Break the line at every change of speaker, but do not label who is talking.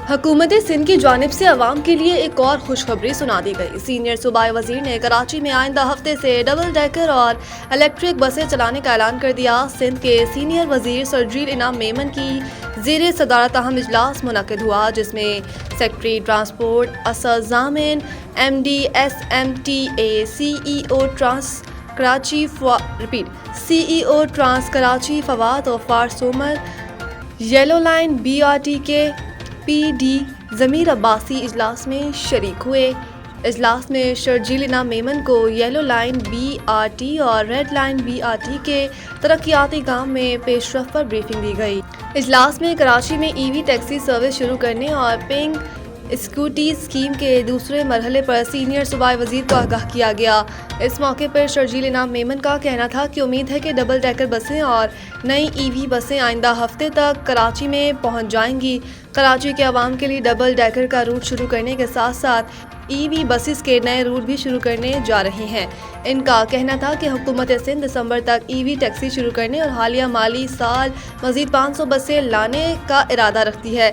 حکومت سندھ کی جانب سے عوام کے لیے ایک اور خوشخبری سنا دی گئی۔ سینئر صوبائی وزیر نے کراچی میں آئندہ ہفتے سے ڈبل ڈیکر اور الیکٹرک بسیں چلانے کا اعلان کر دیا۔ سندھ کے سینئر وزیر سرجیل انعام میمن کی زیر صدارت اہم اجلاس منعقد ہوا، جس میں secretary transport Asad Zamin, M D S M T A, C E O trans Karachi Fawad Ghaffar Soomro, yellow line B R T کے پی ڈی ضمیر عباسی اجلاس میں شریک ہوئے۔ اجلاس میں شرجیل انعام میمن کو yellow line B R T اور red line B R T کے ترقیاتی کام میں پیش رفت پر بریفنگ دی گئی۔ اجلاس میں کراچی میں ای وی ٹیکسی سروس شروع کرنے اور پنک اسکوٹی اسکیم کے دوسرے مرحلے پر سینئر صوبائی وزیر کو آگاہ کیا گیا۔ اس موقع پر شرجیل انعام میمن کا کہنا تھا کہ امید ہے کہ ڈبل ڈیکر بسیں اور نئی ای وی بسیں آئندہ ہفتے تک کراچی میں پہنچ جائیں گی۔ کراچی کے عوام کے لیے ڈبل ڈیکر کا روٹ شروع کرنے کے ساتھ ساتھ ای وی بسز کے نئے روٹ بھی شروع کرنے جا رہے ہیں۔ ان کا کہنا تھا کہ حکومت سندھ دسمبر تک ای وی ٹیکسی شروع کرنے اور حالیہ مالی سال مزید 500 بسیں لانے کا ارادہ رکھتی ہے۔